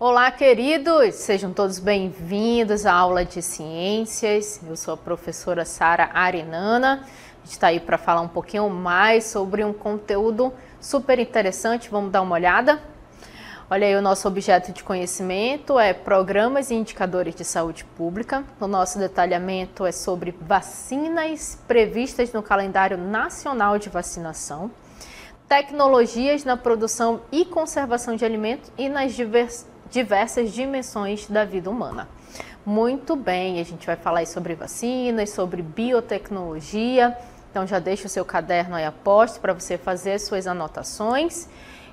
Olá, queridos! Sejam todos bem-vindos à aula de ciências. Eu sou a professora Sara Arinana. A gente está aí para falar um pouquinho mais sobre um conteúdo super interessante. Vamos dar uma olhada? Olha aí, o nosso objeto de conhecimento é Programas e Indicadores de Saúde Pública. O nosso detalhamento é sobre vacinas previstas no calendário nacional de vacinação, tecnologias na produção e conservação de alimentos e nas diversas dimensões da vida humana. Muito bem, a gente vai falar aí sobre vacinas, sobre biotecnologia. Então já deixa o seu caderno aí a posto para você fazer as suas anotações.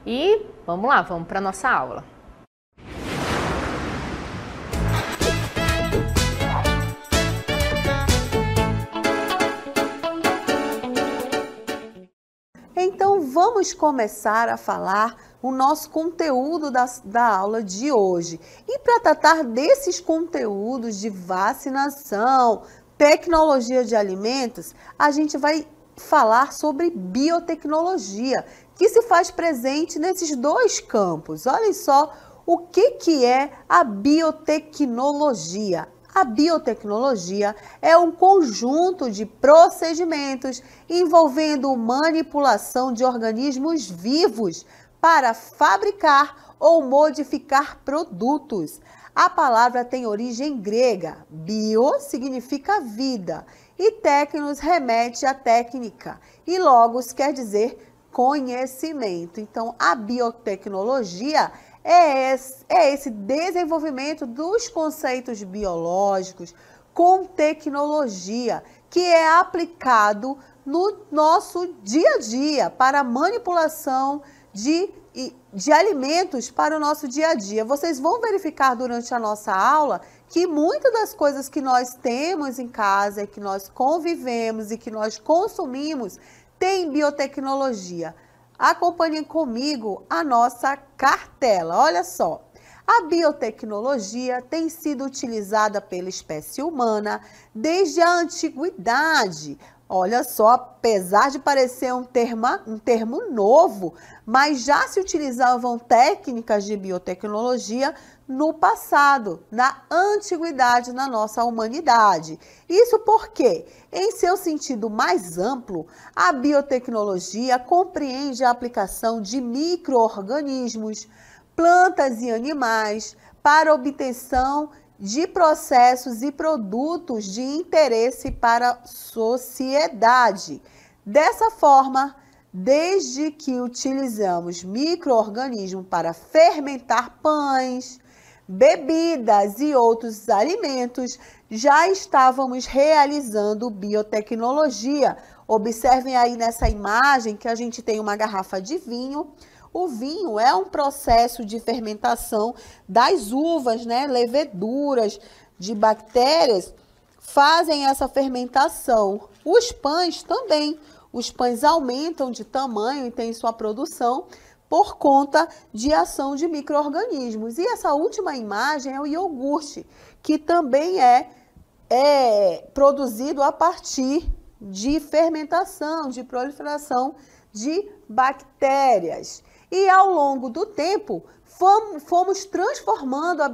E vamos lá, vamos para a nossa aula. Então vamos começar a falar o nosso conteúdo da aula de hoje. E para tratar desses conteúdos de vacinação, tecnologia de alimentos, a gente vai falar sobre biotecnologia, que se faz presente nesses dois campos. Olhem só o que é a biotecnologia. A biotecnologia é um conjunto de procedimentos envolvendo manipulação de organismos vivos para fabricar ou modificar produtos. A palavra tem origem grega. Bio significa vida e tecnos remete à técnica e logos quer dizer conhecimento. Então, a biotecnologia é esse desenvolvimento dos conceitos biológicos com tecnologia que é aplicado no nosso dia a dia para a manipulação de alimentos para o nosso dia a dia. Vocês vão verificar durante a nossa aula que muitas das coisas que nós temos em casa, que nós convivemos e que nós consumimos, tem biotecnologia. Acompanhem comigo a nossa cartela. Olha só, a biotecnologia tem sido utilizada pela espécie humana desde a antiguidade. Olha só, apesar de parecer um termo novo, mas já se utilizavam técnicas de biotecnologia no passado, na antiguidade, na nossa humanidade. Isso porque, em seu sentido mais amplo, a biotecnologia compreende a aplicação de micro-organismos, plantas e animais para obtenção de processos e produtos de interesse para a sociedade. Dessa forma, desde que utilizamos micro-organismos para fermentar pães, bebidas e outros alimentos, já estávamos realizando biotecnologia. Observem aí nessa imagem que a gente tem uma garrafa de vinho. O vinho é um processo de fermentação das uvas, né? Leveduras de bactérias fazem essa fermentação. Os pães também. Os pães aumentam de tamanho e têm sua produção por conta de ação de micro-organismos. E essa última imagem é o iogurte, que também é produzido a partir de fermentação, de proliferação de bactérias. E ao longo do tempo, fomos transformando a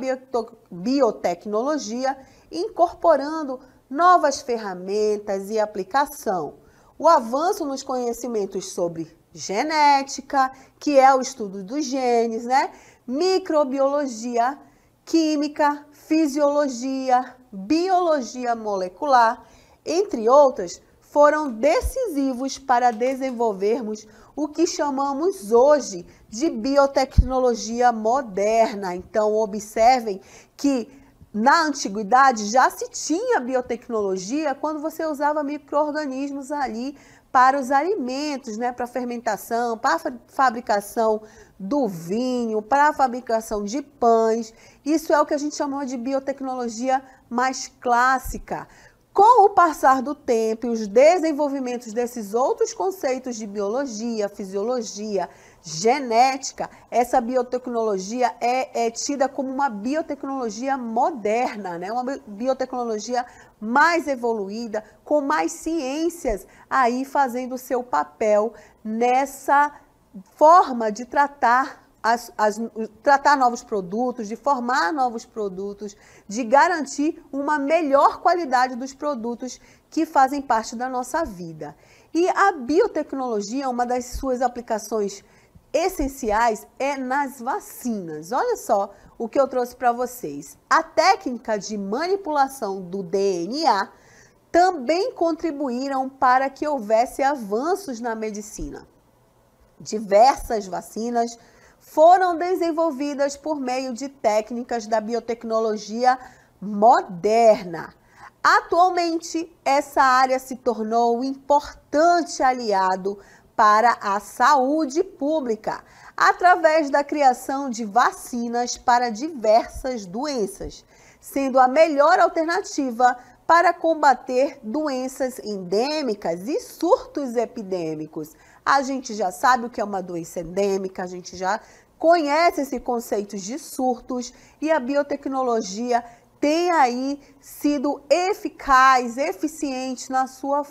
biotecnologia, incorporando novas ferramentas e aplicação. O avanço nos conhecimentos sobre genética, que é o estudo dos genes, né? Microbiologia, química, fisiologia, biologia molecular, entre outras, foram decisivos para desenvolvermos o que chamamos hoje de biotecnologia moderna. Então, observem que na antiguidade já se tinha biotecnologia quando você usava micro-organismos ali para os alimentos, né, para a fermentação, para a fabricação do vinho, para a fabricação de pães. Isso é o que a gente chamou de biotecnologia mais clássica. Com o passar do tempo e os desenvolvimentos desses outros conceitos de biologia, fisiologia, genética, essa biotecnologia é tida como uma biotecnologia moderna, né? Uma biotecnologia mais evoluída, com mais ciências aí fazendo o seu papel nessa forma de tratar tratar novos produtos, de formar novos produtos, de garantir uma melhor qualidade dos produtos que fazem parte da nossa vida. E a biotecnologia, uma das suas aplicações essenciais é nas vacinas. Olha só o que eu trouxe para vocês. A técnica de manipulação do DNA também contribuíram para que houvesse avanços na medicina. Diversas vacinas foram desenvolvidas por meio de técnicas da biotecnologia moderna. Atualmente, essa área se tornou um importante aliado para a saúde pública, através da criação de vacinas para diversas doenças, sendo a melhor alternativa para combater doenças endêmicas e surtos epidêmicos. A gente já sabe o que é uma doença endêmica, a gente já conhece esse conceito de surtos e a biotecnologia tem aí sido eficaz, eficiente na sua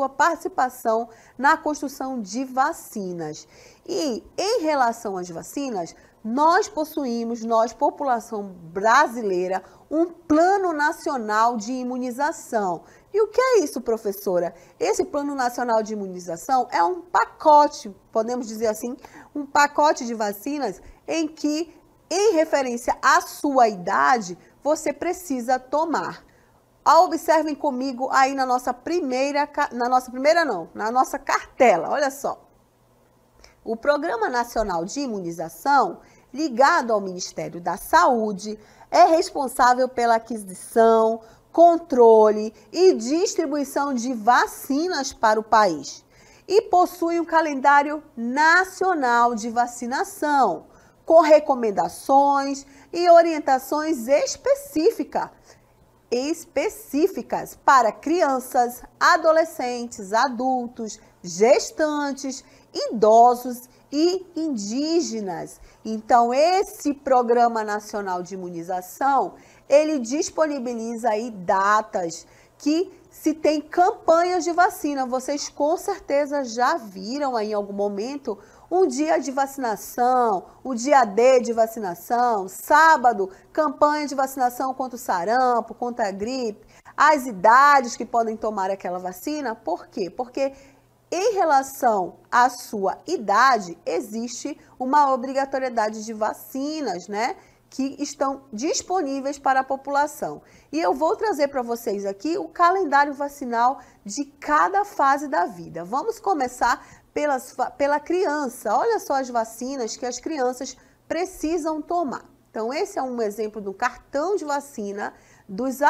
participação na construção de vacinas. E em relação às vacinas, nós possuímos, população brasileira, um Plano Nacional de Imunização. E o que é isso, professora? Esse Plano Nacional de Imunização é um pacote, podemos dizer assim, um pacote de vacinas em que, em referência à sua idade, você precisa tomar. Observem comigo aí na nossa cartela, olha só. O Programa Nacional de Imunização, ligado ao Ministério da Saúde, é responsável pela aquisição, controle e distribuição de vacinas para o país e possui um calendário nacional de vacinação, com recomendações e orientações específicas para crianças, adolescentes, adultos, gestantes, idosos e indígenas. Então, esse Programa Nacional de Imunização, ele disponibiliza aí datas que se tem campanhas de vacina. Vocês com certeza já viram aí em algum momento um dia de vacinação, o dia D de vacinação, sábado, campanha de vacinação contra o sarampo, contra a gripe, as idades que podem tomar aquela vacina. Por quê? Porque em relação à sua idade, existe uma obrigatoriedade de vacinas, né? Que estão disponíveis para a população. E eu vou trazer para vocês aqui o calendário vacinal de cada fase da vida. Vamos começar pela criança. Olha só as vacinas que as crianças precisam tomar. Então, esse é um exemplo do cartão de vacina dos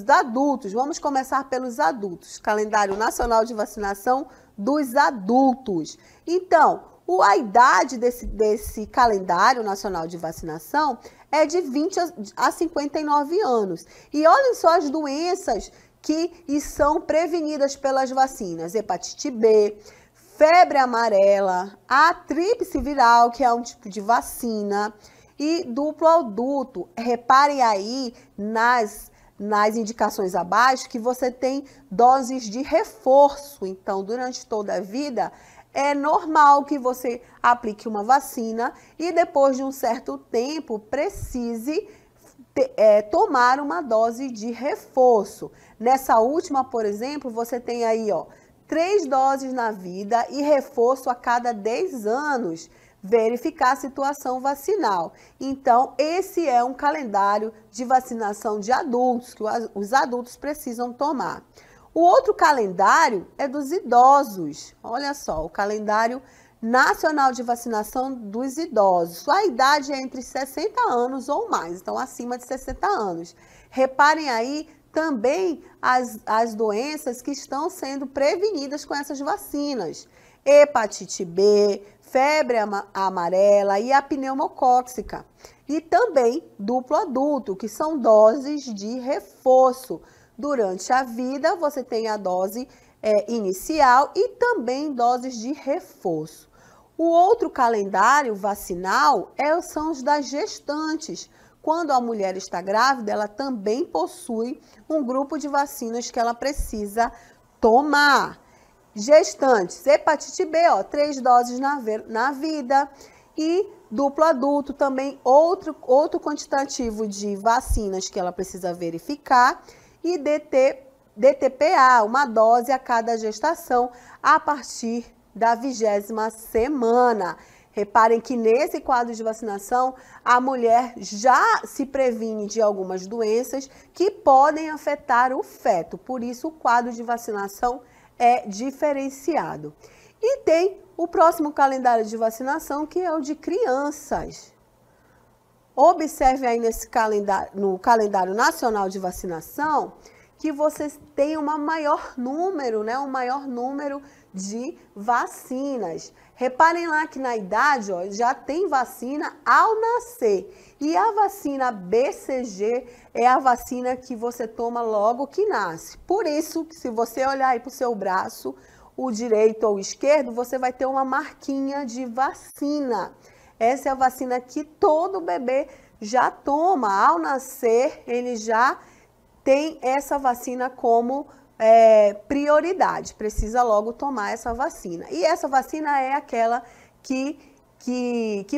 adultos. Vamos começar pelos adultos. Calendário Nacional de Vacinação dos adultos. Então, a idade desse calendário nacional de vacinação é de 20 a 59 anos. E olhem só as doenças que são prevenidas pelas vacinas: hepatite B, febre amarela, a tríplice viral, que é um tipo de vacina, e duplo adulto. Reparem aí nas indicações abaixo que você tem doses de reforço. Então, durante toda a vida, é normal que você aplique uma vacina e depois de um certo tempo precise tomar uma dose de reforço. Nessa última, por exemplo, você tem aí, 3 doses na vida e reforço a cada 10 anos. Verificar a situação vacinal. Então, esse é um calendário de vacinação de adultos, que os adultos precisam tomar. O outro calendário é dos idosos. Olha só, o calendário nacional de vacinação dos idosos. A idade é entre 60 anos ou mais, então acima de 60 anos. Reparem aí também as doenças que estão sendo prevenidas com essas vacinas: hepatite B, febre amarela e a pneumocócica. E também duplo adulto, que são doses de reforço. Durante a vida, você tem a dose inicial e também doses de reforço. O outro calendário vacinal são os das gestantes. Quando a mulher está grávida, ela também possui um grupo de vacinas que ela precisa tomar. Gestantes, hepatite B, 3 doses na vida. E duplo adulto também, outro quantitativo de vacinas que ela precisa verificar. E DTPA, 1 dose a cada gestação a partir da 20ª semana. Reparem que nesse quadro de vacinação, a mulher já se previne de algumas doenças que podem afetar o feto. Por isso, o quadro de vacinação é diferenciado. E tem o próximo calendário de vacinação, que é o de crianças. Observe aí no calendário nacional de vacinação que vocês têm um maior número de vacinas. Reparem lá que na idade já tem vacina ao nascer. E a vacina BCG é a vacina que você toma logo que nasce. Por isso, que se você olhar aí para o seu braço, o direito ou o esquerdo, você vai ter uma marquinha de vacina. Essa é a vacina que todo bebê já toma. Ao nascer, ele já tem essa vacina como prioridade, precisa logo tomar essa vacina. E essa vacina é aquela que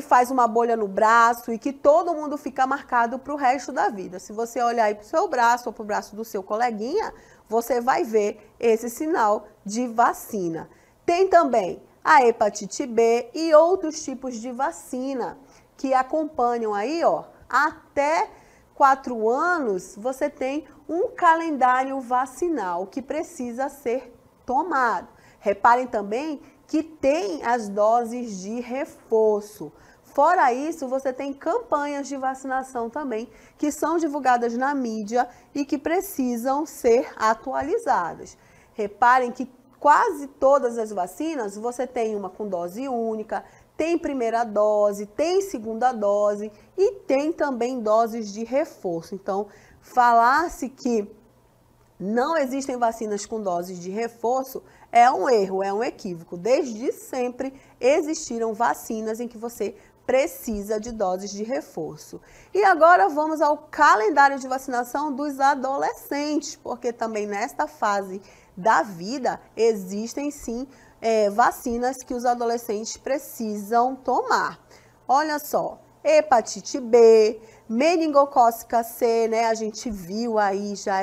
faz uma bolha no braço e que todo mundo fica marcado para o resto da vida. Se você olhar aí para o seu braço ou para o braço do seu coleguinha, você vai ver esse sinal de vacina. Tem também a hepatite B e outros tipos de vacina que acompanham aí, até 4 anos, você tem um calendário vacinal que precisa ser tomado. Reparem também que tem as doses de reforço. Fora isso, você tem campanhas de vacinação também, que são divulgadas na mídia e que precisam ser atualizadas. Reparem que quase todas as vacinas, você tem uma com dose única, tem primeira dose, tem segunda dose e tem também doses de reforço. Então, falar-se que não existem vacinas com doses de reforço é um erro, é um equívoco. Desde sempre existiram vacinas em que você precisa de doses de reforço. E agora vamos ao calendário de vacinação dos adolescentes, porque também nesta fase da vida existem sim vacinas que os adolescentes precisam tomar. Olha só, hepatite B, meningocócica C, né? A gente viu aí já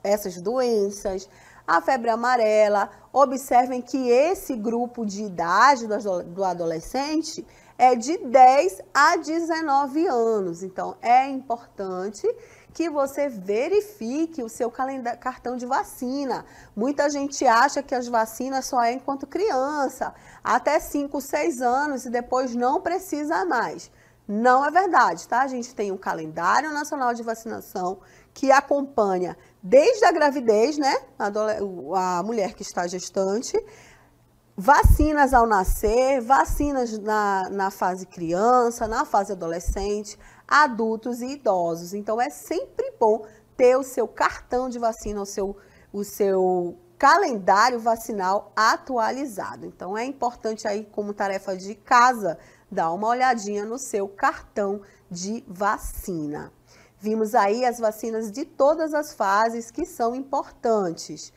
essas doenças, a febre amarela. Observem que esse grupo de idade do adolescente é de 10 a 19 anos. Então, é importante que você verifique o seu cartão de vacina. Muita gente acha que as vacinas só é enquanto criança, até 5, 6 anos e depois não precisa mais. Não é verdade, tá? A gente tem um calendário nacional de vacinação que acompanha desde a gravidez, né? A mulher que está gestante, vacinas ao nascer, vacinas na fase criança, na fase adolescente, adultos e idosos. Então, é sempre bom ter o seu cartão de vacina, o seu calendário vacinal atualizado. Então, é importante aí, como tarefa de casa, dar uma olhadinha no seu cartão de vacina. Vimos aí as vacinas de todas as fases que são importantes.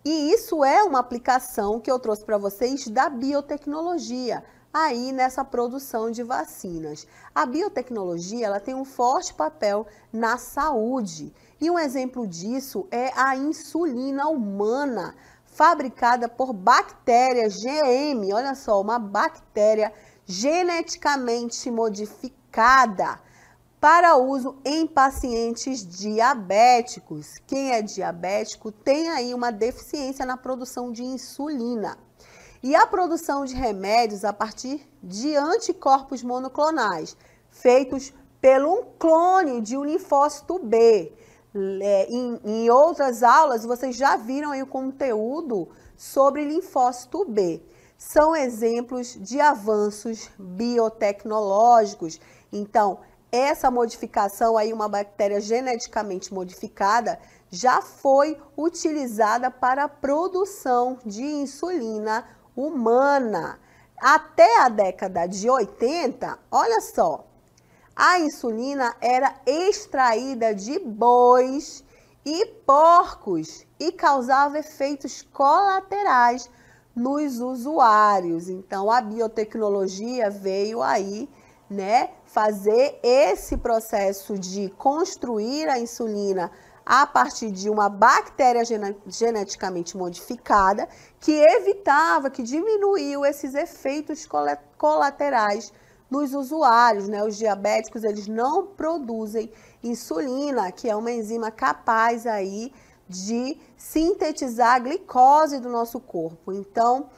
E isso é uma aplicação que eu trouxe para vocês da biotecnologia, aí nessa produção de vacinas. A biotecnologia, ela tem um forte papel na saúde. E um exemplo disso é a insulina humana, fabricada por bactérias GM. Olha só, uma bactéria geneticamente modificada para uso em pacientes diabéticos. Quem é diabético tem aí uma deficiência na produção de insulina. E a produção de remédios a partir de anticorpos monoclonais, feitos pelo um clone de um linfócito B. Em outras aulas, vocês já viram aí o conteúdo sobre linfócito B. São exemplos de avanços biotecnológicos. Então, essa modificação aí, uma bactéria geneticamente modificada, já foi utilizada para a produção de insulina humana. Até a década de 80, olha só, a insulina era extraída de bois e porcos e causava efeitos colaterais nos usuários. Então, a biotecnologia veio aí, né, fazer esse processo de construir a insulina a partir de uma bactéria geneticamente modificada que evitava, que diminuiu esses efeitos colaterais nos usuários, né? Os diabéticos, eles não produzem insulina, que é uma enzima capaz aí de sintetizar a glicose do nosso corpo. Então,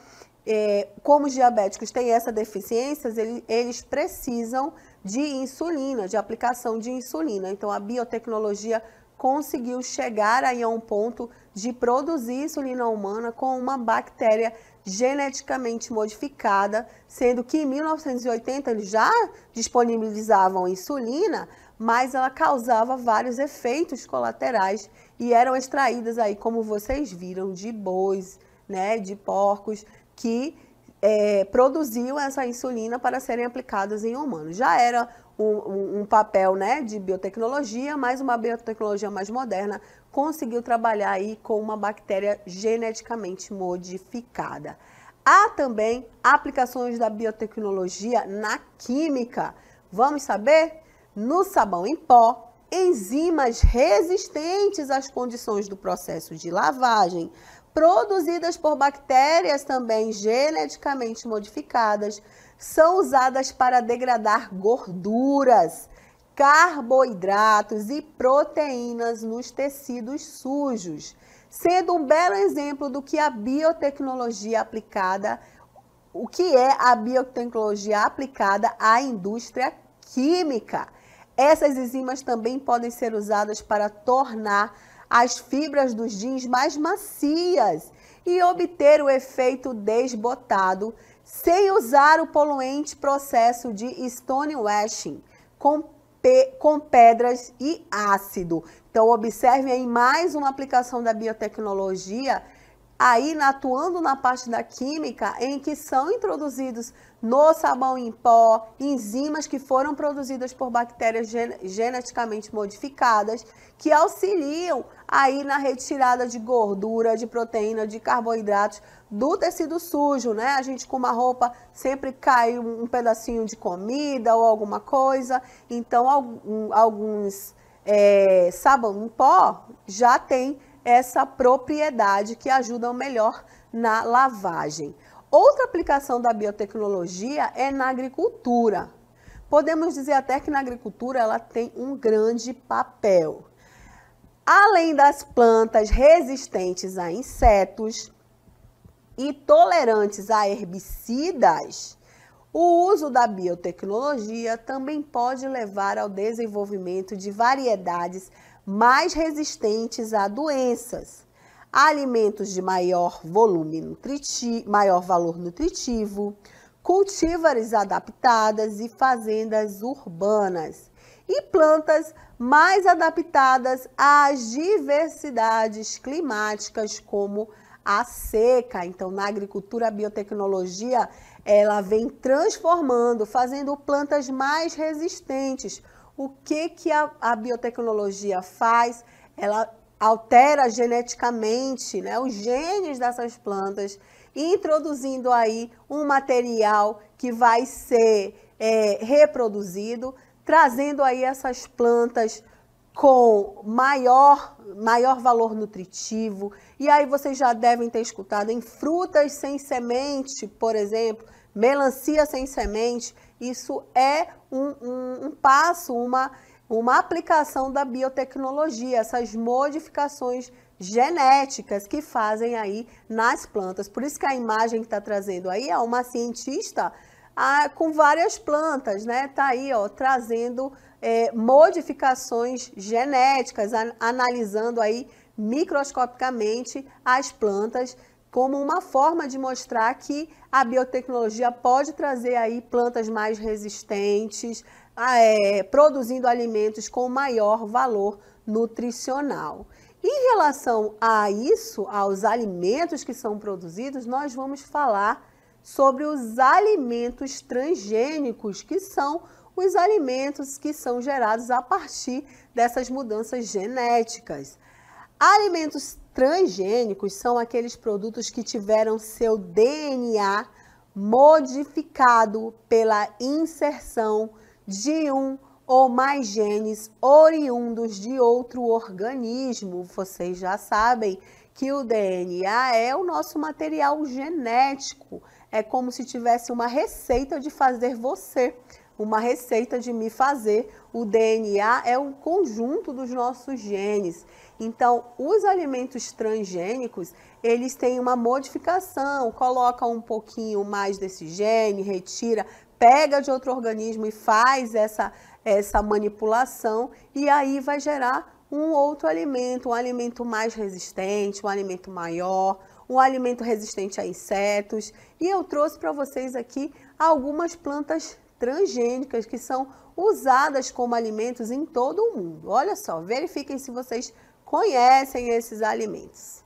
como os diabéticos têm essa deficiência, eles precisam de insulina, de aplicação de insulina. Então, a biotecnologia conseguiu chegar aí a um ponto de produzir insulina humana com uma bactéria geneticamente modificada, sendo que em 1980 eles já disponibilizavam insulina, mas ela causava vários efeitos colaterais e eram extraídas aí, como vocês viram, de bois, né, de porcos, que produziam essa insulina para serem aplicadas em humanos. Já era um papel, né, de biotecnologia, mas uma biotecnologia mais moderna conseguiu trabalhar aí com uma bactéria geneticamente modificada. Há também aplicações da biotecnologia na química. Vamos saber? No sabão em pó, enzimas resistentes às condições do processo de lavagem, produzidas por bactérias também geneticamente modificadas, são usadas para degradar gorduras, carboidratos e proteínas nos tecidos sujos, sendo um belo exemplo do que a biotecnologia aplicada, o que é a biotecnologia aplicada à indústria química. Essas enzimas também podem ser usadas para tornar as fibras dos jeans mais macias e obter o efeito desbotado sem usar o poluente processo de stonewashing com pedras e ácido. Então, observem aí mais uma aplicação da biotecnologia aí atuando na parte da química, em que são introduzidos no sabão em pó enzimas que foram produzidas por bactérias geneticamente modificadas, que auxiliam aí na retirada de gordura, de proteína, de carboidratos do tecido sujo, né? A gente com uma roupa sempre cai um pedacinho de comida ou alguma coisa, então alguns sabão em pó já tem essa propriedade que ajudam melhor na lavagem. Outra aplicação da biotecnologia é na agricultura. Podemos dizer até que na agricultura ela tem um grande papel. Além das plantas resistentes a insetos e tolerantes a herbicidas, o uso da biotecnologia também pode levar ao desenvolvimento de variedades mais resistentes a doenças, alimentos de maior valor nutritivo, cultivares adaptadas e fazendas urbanas, e plantas mais adaptadas às diversidades climáticas, como a seca. Então, na agricultura, a biotecnologia, ela vem transformando, fazendo plantas mais resistentes. O que a biotecnologia faz? Ela altera geneticamente, né, os genes dessas plantas, introduzindo aí um material que vai ser reproduzido, trazendo aí essas plantas com maior valor nutritivo. E aí vocês já devem ter escutado em frutas sem semente, por exemplo, melancia sem semente. Isso é um passo, uma aplicação da biotecnologia, essas modificações genéticas que fazem aí nas plantas. Por isso que a imagem que está trazendo aí é uma cientista com várias plantas, né? Está aí, ó, trazendo modificações genéticas, analisando aí microscopicamente as plantas, como uma forma de mostrar que a biotecnologia pode trazer aí plantas mais resistentes, produzindo alimentos com maior valor nutricional. Em relação a isso, aos alimentos que são produzidos, nós vamos falar sobre os alimentos transgênicos, que são os alimentos que são gerados a partir dessas mudanças genéticas. Alimentos transgênicos são aqueles produtos que tiveram seu DNA modificado pela inserção de um ou mais genes oriundos de outro organismo. Vocês já sabem que o DNA é o nosso material genético. É como se tivesse uma receita de fazer você, uma receita de me fazer. O DNA é um conjunto dos nossos genes. Então, os alimentos transgênicos, eles têm uma modificação, coloca um pouquinho mais desse gene, retira, pega de outro organismo e faz essa manipulação, e aí vai gerar um outro alimento, um alimento mais resistente, um alimento maior, um alimento resistente a insetos. E eu trouxe para vocês aqui algumas plantas transgênicas que são usadas como alimentos em todo o mundo. Olha só, verifiquem se vocês conhecem esses alimentos.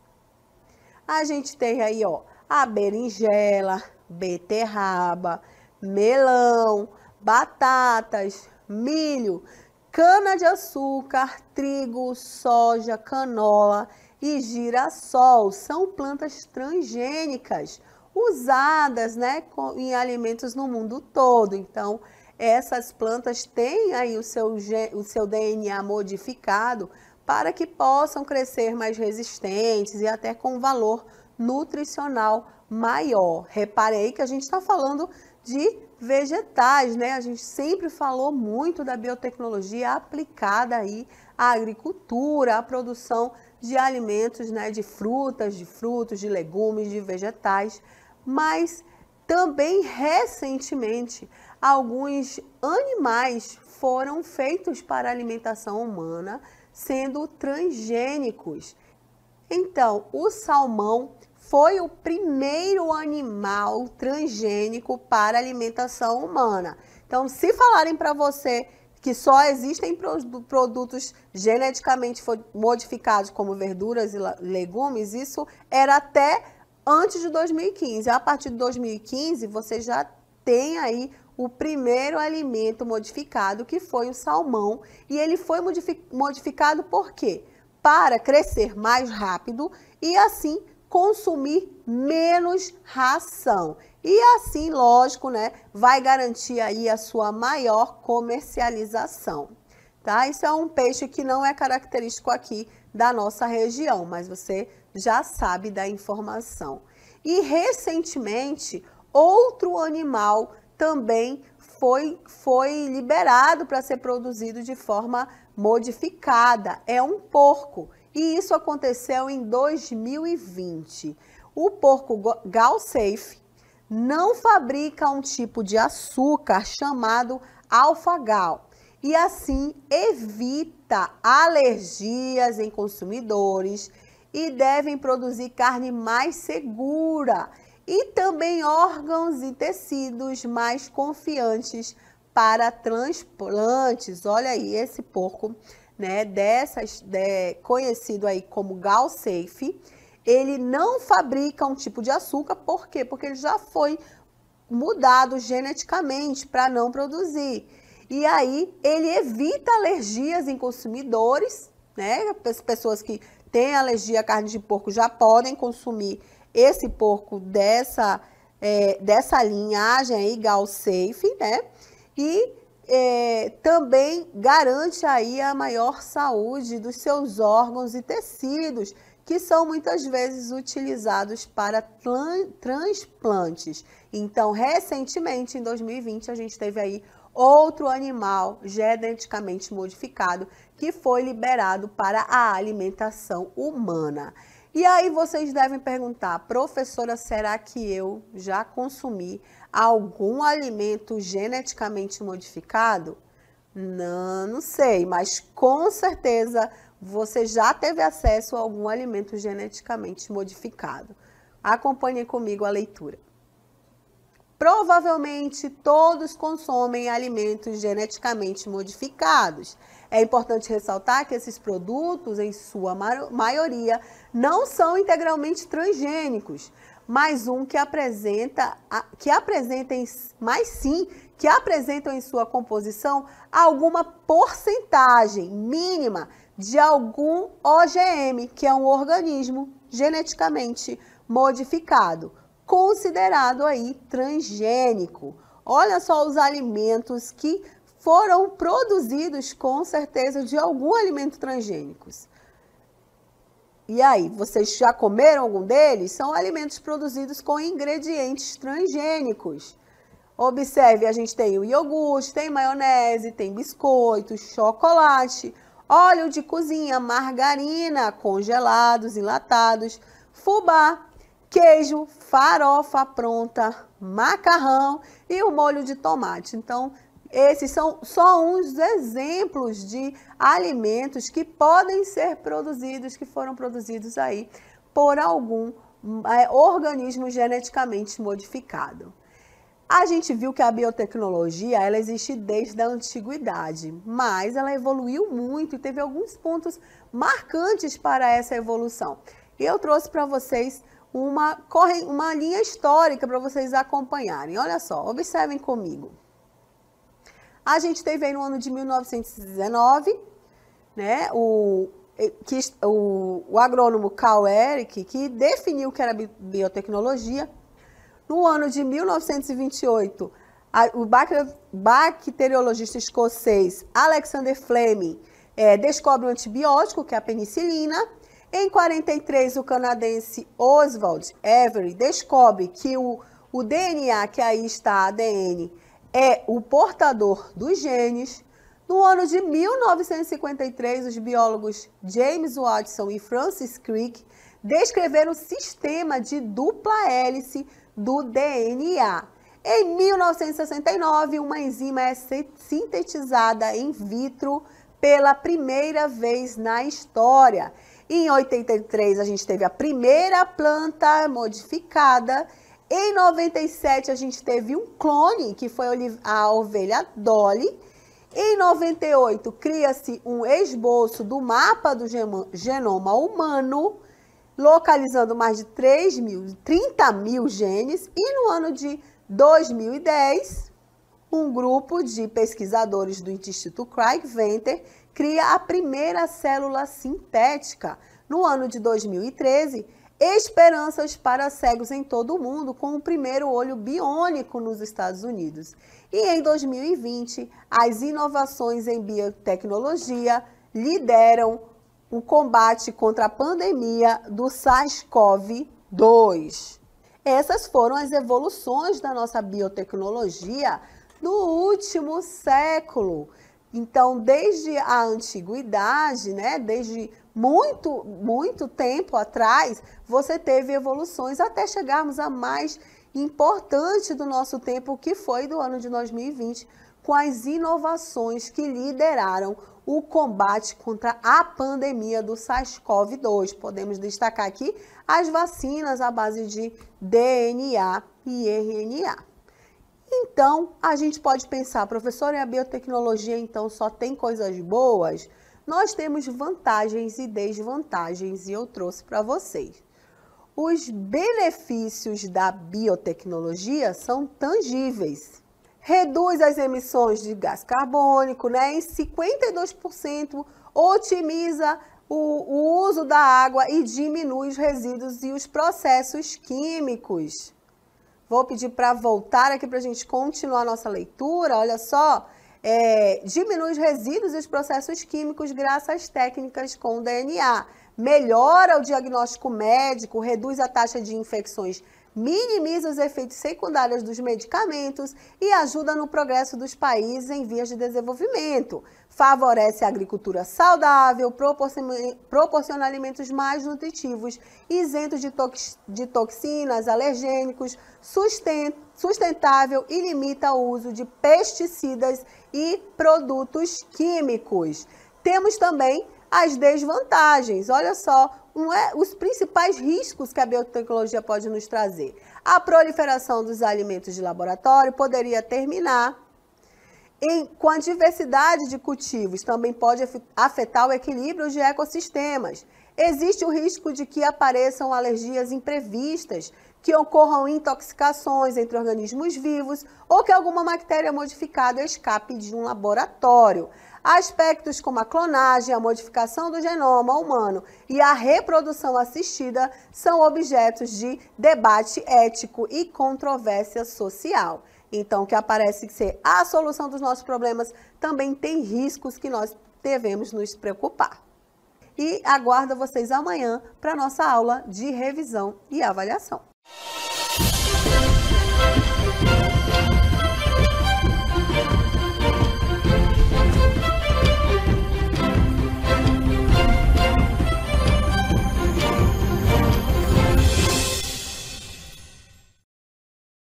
A gente tem aí, ó, a berinjela, beterraba, melão, batatas, milho, cana-de-açúcar, trigo, soja, canola e girassol. São plantas transgênicas usadas, né, em alimentos no mundo todo. Então, essas plantas têm aí o seu DNA modificado para que possam crescer mais resistentes e até com valor nutricional maior. Reparem aí que a gente está falando de vegetais, né? A gente sempre falou muito da biotecnologia aplicada aí à agricultura, à produção de alimentos, né? De frutas, de frutos, de legumes, de vegetais. Mas também recentemente alguns animais foram feitos para alimentação humana, sendo transgênicos. Então, o salmão foi o primeiro animal transgênico para alimentação humana. Então, se falarem para você que só existem produtos geneticamente modificados como verduras e legumes, isso era até antes de 2015. A partir de 2015, você já tem aí o primeiro alimento modificado, que foi o salmão. E ele foi modificado por quê? Para crescer mais rápido e assim consumir menos ração. E assim, lógico, né, vai garantir aí a sua maior comercialização, tá? Isso é um peixe que não é característico aqui da nossa região, mas você já sabe da informação. E recentemente, outro animal também foi liberado para ser produzido de forma modificada. É um porco. E isso aconteceu em 2020. O porco Galsafe não fabrica um tipo de açúcar chamado alfa-gal e assim evita alergias em consumidores e devem produzir carne mais segura e também órgãos e tecidos mais confiantes para transplantes. Olha aí, esse porco, né, conhecido aí como Galsafe, ele não fabrica um tipo de açúcar. Por quê? Porque ele já foi mudado geneticamente para não produzir. E aí ele evita alergias em consumidores, né? As pessoas que têm alergia à carne de porco já podem consumir esse porco dessa linhagem aí, Galsafe, né? E também garante aí a maior saúde dos seus órgãos e tecidos, que são muitas vezes utilizados para transplantes. Então, recentemente, em 2020, a gente teve aí outro animal geneticamente modificado que foi liberado para a alimentação humana. E aí vocês devem perguntar, professora, será que eu já consumi algum alimento geneticamente modificado? Não sei, mas com certeza você já teve acesso a algum alimento geneticamente modificado. Acompanhe comigo a leitura. Provavelmente todos consomem alimentos geneticamente modificados. É importante ressaltar que esses produtos, em sua maioria, não são integralmente transgênicos, mais um que apresentam em sua composição alguma porcentagem mínima de algum OGM, que é um organismo geneticamente modificado, considerado aí transgênico. Olha só os alimentos que foram produzidos com certeza de algum alimento transgênicos. E aí, vocês já comeram algum deles? São alimentos produzidos com ingredientes transgênicos. Observe, a gente tem o iogurte, tem maionese, tem biscoito, chocolate, óleo de cozinha, margarina, congelados, enlatados, fubá, queijo, farofa pronta, macarrão e o molho de tomate. Então, esses são só uns exemplos de alimentos que podem ser produzidos, que foram produzidos aí por algum organismo geneticamente modificado. A gente viu que a biotecnologia, ela existe desde a antiguidade, mas ela evoluiu muito e teve alguns pontos marcantes para essa evolução. E eu trouxe para vocês uma linha histórica para vocês acompanharem. Olha só, observem comigo. A gente teve aí no ano de 1919, né, o agrônomo Carl Eric, que definiu o que era biotecnologia. No ano de 1928, o bacteriologista escocês Alexander Fleming descobre um antibiótico, que é a penicilina. Em 43, o canadense Oswald Avery descobre que o DNA, que aí está ADN, é o portador dos genes. No ano de 1953, os biólogos James Watson e Francis Crick descreveram o sistema de dupla hélice do DNA. Em 1969, uma enzima é sintetizada in vitro pela primeira vez na história. Em 83, a gente teve a primeira planta modificada. Em 97, a gente teve um clone, que foi a ovelha Dolly. Em 98, cria-se um esboço do mapa do genoma humano, localizando mais de 30 mil genes. E no ano de 2010, um grupo de pesquisadores do Instituto Craig Venter cria a primeira célula sintética. No ano de 2013, esperanças para cegos em todo o mundo, com o primeiro olho biônico nos Estados Unidos. E em 2020, as inovações em biotecnologia lideram o combate contra a pandemia do SARS-CoV-2. Essas foram as evoluções da nossa biotecnologia no último século. Então, desde a antiguidade, né, desde muito tempo atrás, você teve evoluções até chegarmos à mais importante do nosso tempo, que foi do ano de 2020, com as inovações que lideraram o combate contra a pandemia do SARS-CoV-2. Podemos destacar aqui as vacinas à base de DNA e RNA. Então, a gente pode pensar, professor, e a biotecnologia então só tem coisas boas? Nós temos vantagens e desvantagens e eu trouxe para vocês. Os benefícios da biotecnologia são tangíveis. Reduz as emissões de gás carbônico, né, em 52%, otimiza o uso da água e diminui os resíduos e os processos químicos. Vou pedir para voltar aqui para a gente continuar a nossa leitura. Olha só, diminui os resíduos e os processos químicos graças às técnicas com DNA. Melhora o diagnóstico médico, reduz a taxa de infecções, minimiza os efeitos secundários dos medicamentos e ajuda no progresso dos países em vias de desenvolvimento. Favorece a agricultura saudável, proporciona alimentos mais nutritivos, isentos de toxinas, alergênicos, sustentável e limita o uso de pesticidas e produtos químicos. Temos também as desvantagens. Olha só, os principais riscos que a biotecnologia pode nos trazer. A proliferação dos alimentos de laboratório poderia terminar. Com a diversidade de cultivos, também pode afetar o equilíbrio de ecossistemas. Existe o risco de que apareçam alergias imprevistas, que ocorram intoxicações entre organismos vivos ou que alguma bactéria modificada escape de um laboratório. Aspectos como a clonagem, a modificação do genoma humano e a reprodução assistida são objetos de debate ético e controvérsia social. Então, o que aparece ser a solução dos nossos problemas também tem riscos que nós devemos nos preocupar. E aguardo vocês amanhã para a nossa aula de revisão e avaliação.